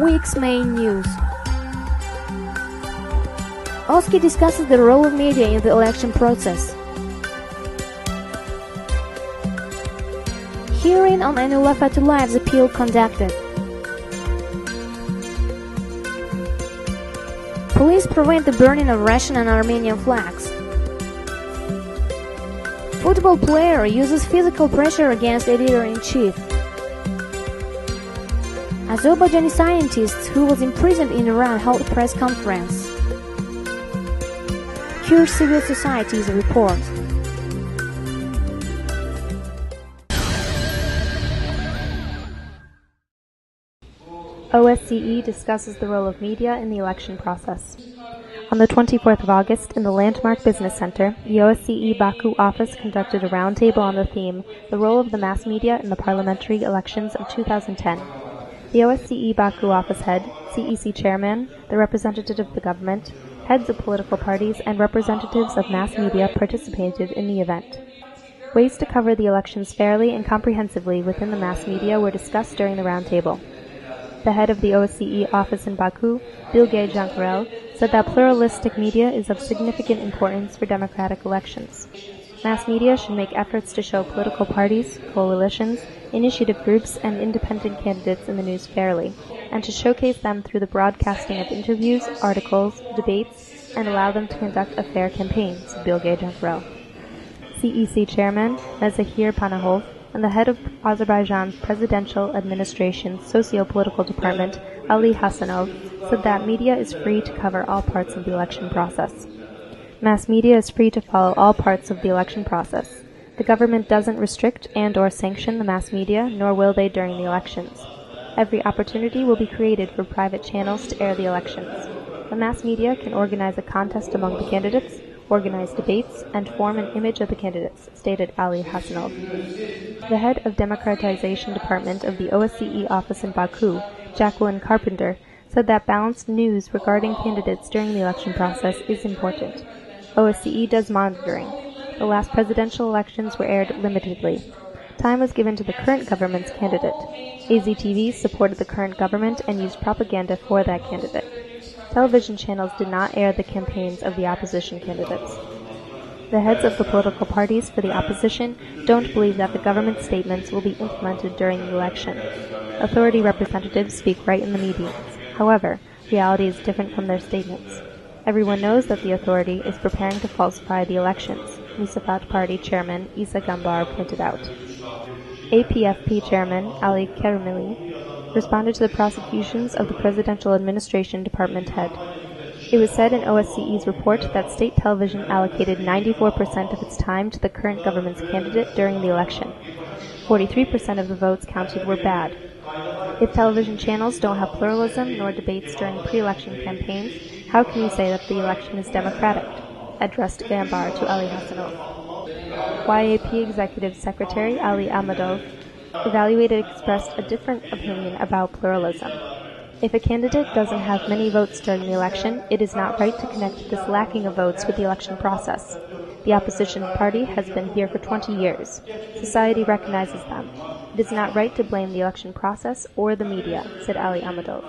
Week's main news. OSCE discusses the role of media in the election process. Hearing on Anullah Fatullahev's appeal conducted. Police prevent the burning of Russian and Armenian flags. Football player uses physical pressure against editor-in-chief. Azerbaijani scientist who was imprisoned in Iran held a press conference. Kurd civil society's report. OSCE discusses the role of media in the election process. On the 24th of August, in the Landmark Business Center, the OSCE Baku office conducted a roundtable on the theme, The Role of the Mass Media in the Parliamentary Elections of 2010. The OSCE Baku office head, CEC chairman, the representative of the government, heads of political parties, and representatives of mass media participated in the event. Ways to cover the elections fairly and comprehensively within the mass media were discussed during the roundtable. The head of the OSCE office in Baku, Bilge Jankarel, said that pluralistic media is of significant importance for democratic elections. Mass media should make efforts to show political parties, coalitions, initiative groups, and independent candidates in the news fairly, and to showcase them through the broadcasting of interviews, articles, debates, and allow them to conduct a fair campaign, said Bilge Jankarel. CEC chairman, Nazahir Panahov, and the head of Azerbaijan's Presidential Administration's Socio-Political Department, Ali Hassanov, said that media is free to cover all parts of the election process. Mass media is free to follow all parts of the election process. The government doesn't restrict and/or sanction the mass media, nor will they during the elections. Every opportunity will be created for private channels to air the elections. The mass media can organize a contest among the candidates, organize debates, and form an image of the candidates, stated Ali Hassanov. The head of Democratization Department of the OSCE office in Baku, Jacqueline Carpenter, said that balanced news regarding candidates during the election process is important. OSCE does monitoring. The last presidential elections were aired limitedly. Time was given to the current government's candidate. AZTV supported the current government and used propaganda for that candidate. Television channels did not air the campaigns of the opposition candidates. The heads of the political parties for the opposition don't believe that the government's statements will be implemented during the election. Authority representatives speak right in the meetings. However, reality is different from their statements. Everyone knows that the authority is preparing to falsify the elections, Musafat Party Chairman Isa Gambar pointed out. APFP Chairman Ali Kerimli responded to the prosecutions of the Presidential Administration Department head. It was said in OSCE's report that state television allocated 94% of its time to the current government's candidate during the election. 43% of the votes counted were bad. If television channels don't have pluralism nor debates during pre-election campaigns, how can you say that the election is democratic? Addressed Gambar to Ali Hassanov. YAP Executive Secretary Ali Ahmadov evaluated expressed a different opinion about pluralism. If a candidate doesn't have many votes during the election, it is not right to connect this lacking of votes with the election process. The opposition party has been here for 20 years. Society recognizes them. It is not right to blame the election process or the media, said Ali Ahmadov.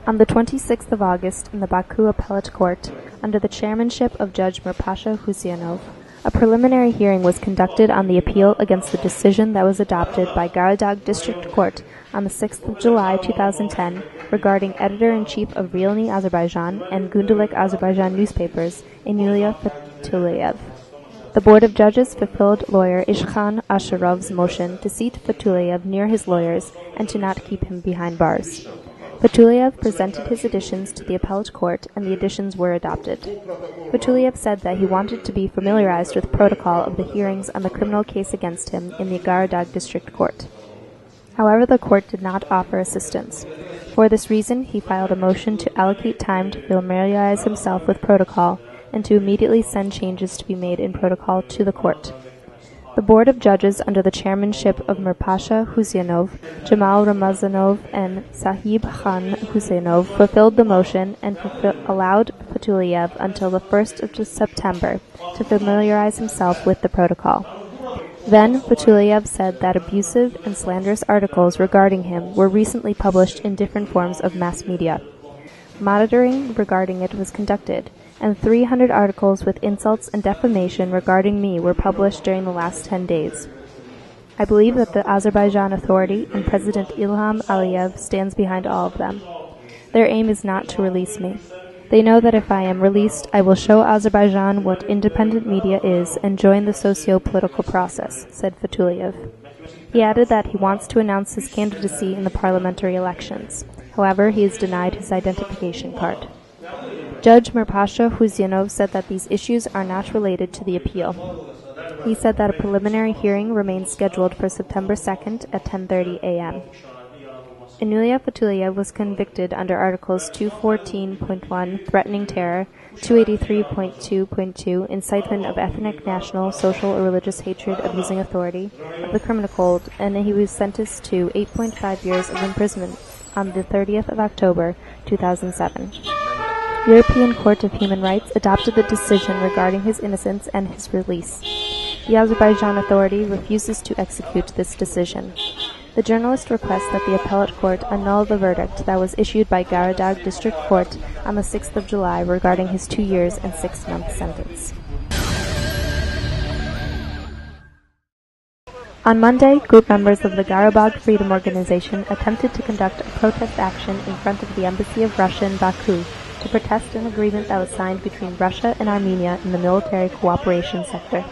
On the 26th of August, in the Baku Appellate Court, under the chairmanship of Judge Mirpasha Huseynov, a preliminary hearing was conducted on the appeal against the decision that was adopted by Guba District Court on the 6th of July 2010 regarding editor-in-chief of Realny Azerbaijan and Gündelik Azerbaijan newspapers, Anullah Fatullayev. The Board of Judges fulfilled lawyer Ishkhan Asharov's motion to seat Fatullayev near his lawyers and to not keep him behind bars. Fatullayev presented his additions to the appellate court, and the additions were adopted. Fatullayev said that he wanted to be familiarized with protocol of the hearings on the criminal case against him in the Guba District Court. However, the court did not offer assistance. For this reason, he filed a motion to allocate time to familiarize himself with protocol and to immediately send changes to be made in protocol to the court. The Board of Judges under the chairmanship of Mirpasha Huseynov, Jamal Ramazanov, and Sahib Khan Huseynov fulfilled the motion and allowed Fatullayev until the 1st of September to familiarize himself with the protocol. Then, Aliyev said that abusive and slanderous articles regarding him were recently published in different forms of mass media. Monitoring regarding it was conducted, and 300 articles with insults and defamation regarding me were published during the last 10 days. I believe that the Azerbaijan Authority and President Ilham Aliyev stands behind all of them. Their aim is not to release me. They know that if I am released, I will show Azerbaijan what independent media is and join the socio-political process, said Aliyev. He added that he wants to announce his candidacy in the parliamentary elections. However, he is denied his identification card. Judge Mirpasha Husyanov said that these issues are not related to the appeal. He said that a preliminary hearing remains scheduled for September 2nd at 10:30 a.m. Inulia Aliyev was convicted under Articles 214.1, threatening terror, 283.2.2, incitement of ethnic, national, social, or religious hatred abusing authority, of the Criminal Code, and he was sentenced to 8.5 years of imprisonment on the 30th of October, 2007. European Court of Human Rights adopted the decision regarding his innocence and his release. The Azerbaijan Authority refuses to execute this decision. The journalist requests that the appellate court annul the verdict that was issued by Guba District Court on the 6th of July regarding his 2 years and 6-month sentence. On Monday, group members of the Qarabağ Freedom Organization attempted to conduct a protest action in front of the embassy of Russia in Baku to protest an agreement that was signed between Russia and Armenia in the military cooperation sector.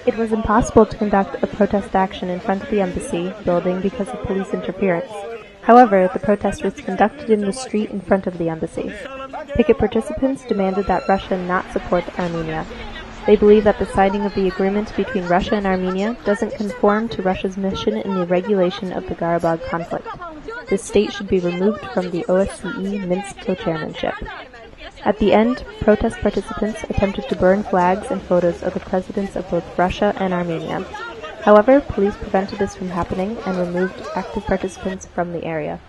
It was impossible to conduct a protest action in front of the embassy building because of police interference. However, the protest was conducted in the street in front of the embassy. Picket participants demanded that Russia not support Armenia. They believe that the signing of the agreement between Russia and Armenia doesn't conform to Russia's mission in the regulation of the Qarabağ conflict. The state should be removed from the OSCE Minsk co-chairmanship. At the end, protest participants attempted to burn flags and photos of the presidents of both Russia and Armenia. However, police prevented this from happening and removed active participants from the area.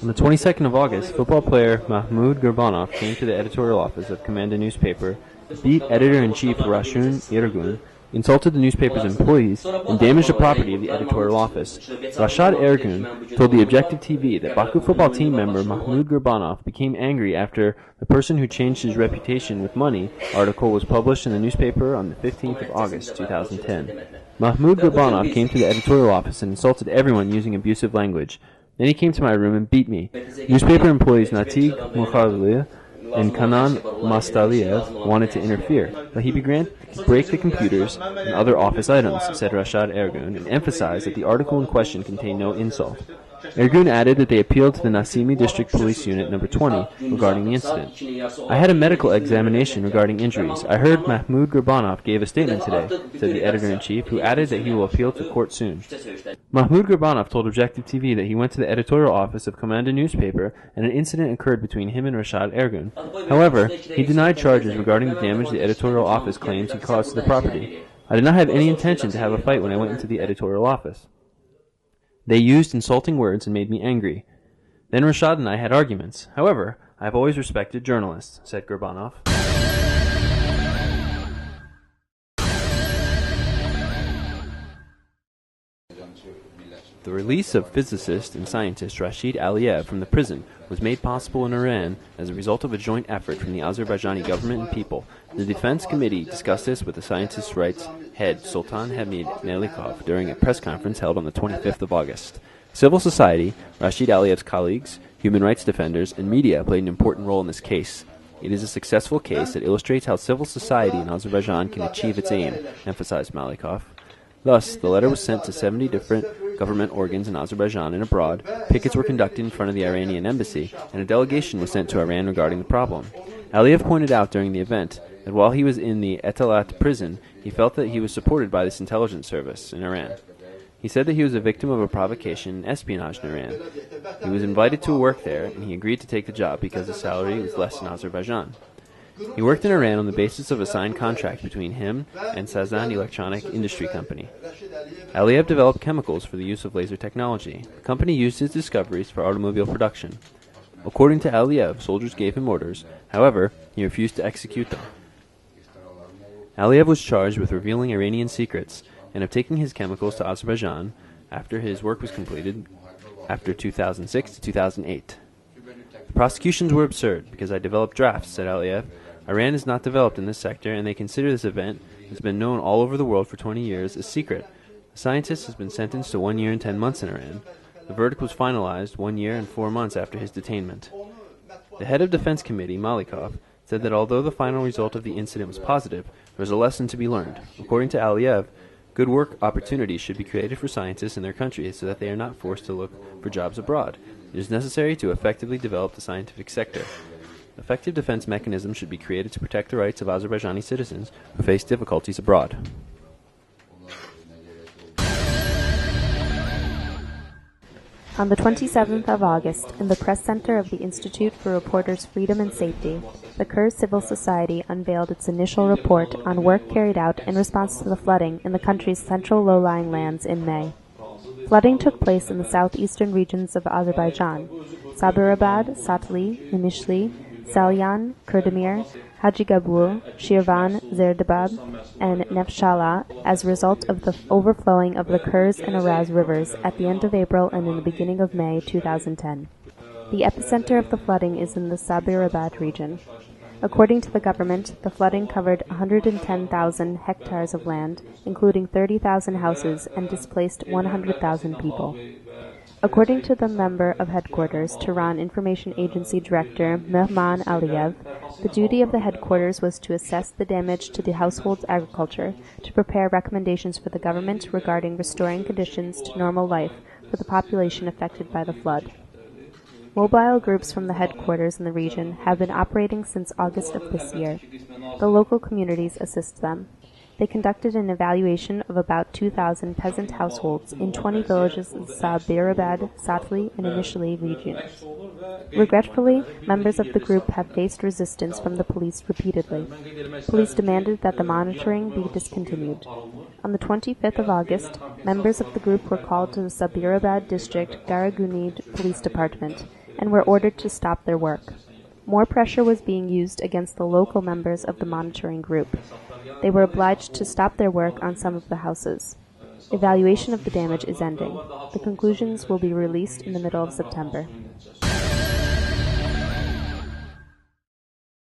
On the 22nd of August, football player Mahmoud Gubanov came to the editorial office of Komanda newspaper, beat editor-in-chief Rashid Aliyev, insulted the newspaper's employees, and damaged the property of the editorial office. Rashid Aliyev told the Objective TV that Baku football team member Mahmoud Gubanov became angry after the person who changed his reputation with money article was published in the newspaper on the 15th of August 2010. Mahmoud Gubanov came to the editorial office and insulted everyone using abusive language. Then he came to my room and beat me. Newspaper employees Natig Mukharlia and Kanan Mastaliev wanted to interfere, but he began to break the computers and other office items, said Rashid Aliyev, and emphasized that the article in question contained no insult. Ergun added that they appealed to the Nasimi District Police Unit No. 20 regarding the incident. I had a medical examination regarding injuries. I heard Mahmoud Gubanov gave a statement today, said the editor-in-chief, who added that he will appeal to court soon. Mahmoud Gubanov told Objective TV that he went to the editorial office of Komanda newspaper and an incident occurred between him and Rashid Aliyev. However, he denied charges regarding the damage the editorial office claims he caused to the property. I did not have any intention to have a fight when I went into the editorial office. They used insulting words and made me angry. Then Rashid and I had arguments. However, I have always respected journalists, said Gubanov. The release of physicist and scientist Rashid Aliyev from the prison was made possible in Iran as a result of a joint effort from the Azerbaijani government and people. The Defense Committee discussed this with the scientists' rights head Sultan Hamid Melikov during a press conference held on the 25th of August. Civil society, Rashid Aliyev's colleagues, human rights defenders, and media played an important role in this case. It is a successful case that illustrates how civil society in Azerbaijan can achieve its aim, emphasized Melikov. Thus, the letter was sent to 70 different government organs in Azerbaijan and abroad, pickets were conducted in front of the Iranian embassy, and a delegation was sent to Iran regarding the problem. Aliyev pointed out during the event that while he was in the Etalat prison, he felt that he was supported by this intelligence service in Iran. He said that he was a victim of a provocation and espionage in Iran. He was invited to work there, and he agreed to take the job because his salary was less in Azerbaijan. He worked in Iran on the basis of a signed contract between him and Sazan Electronic Industry Company. Aliyev developed chemicals for the use of laser technology. The company used his discoveries for automobile production. According to Aliyev, soldiers gave him orders. However, he refused to execute them. Aliyev was charged with revealing Iranian secrets and of taking his chemicals to Azerbaijan after his work was completed after 2006 to 2008. The prosecutions were absurd because I developed drafts, said Aliyev. Iran is not developed in this sector, and they consider this event, that has been known all over the world for 20 years, a secret. The scientist has been sentenced to 1 year and 10 months in Iran. The verdict was finalized 1 year and 4 months after his detainment. The head of Defense Committee, Malikov, said that although the final result of the incident was positive, there was a lesson to be learned. According to Aliyev, good work opportunities should be created for scientists in their countries so that they are not forced to look for jobs abroad. It is necessary to effectively develop the scientific sector. Effective defense mechanisms should be created to protect the rights of Azerbaijani citizens who face difficulties abroad. On the 27th of August, in the press center of the Institute for Reporters' Freedom and Safety, the Kurs Civil Society unveiled its initial report on work carried out in response to the flooding in the country's central low-lying lands in May. Flooding took place in the southeastern regions of Azerbaijan, Sabirabad, Satli, Nimishli, Salyan, Kurdamir, Hajigabul, Shirvan, Zerdabad, and Nefshala as a result of the overflowing of the Kurs and Araz rivers at the end of April and in the beginning of May 2010. The epicenter of the flooding is in the Sabirabad region. According to the government, the flooding covered 110,000 hectares of land, including 30,000 houses, and displaced 100,000 people. According to the member of headquarters, Tehran Information Agency Director Mahmoud Aliyev, the duty of the headquarters was to assess the damage to the household's agriculture, to prepare recommendations for the government regarding restoring conditions to normal life for the population affected by the flood. Mobile groups from the headquarters in the region have been operating since August of this year. The local communities assist them. They conducted an evaluation of about 2,000 peasant households in 20 villages in Sabirabad, Satli, and Inishli regions. Regretfully, members of the group have faced resistance from the police repeatedly. Police demanded that the monitoring be discontinued. On the 25th of August, members of the group were called to the Sabirabad District Garagunid Police Department and were ordered to stop their work. More pressure was being used against the local members of the monitoring group. They were obliged to stop their work on some of the houses. Evaluation of the damage is ending. The conclusions will be released in the middle of September.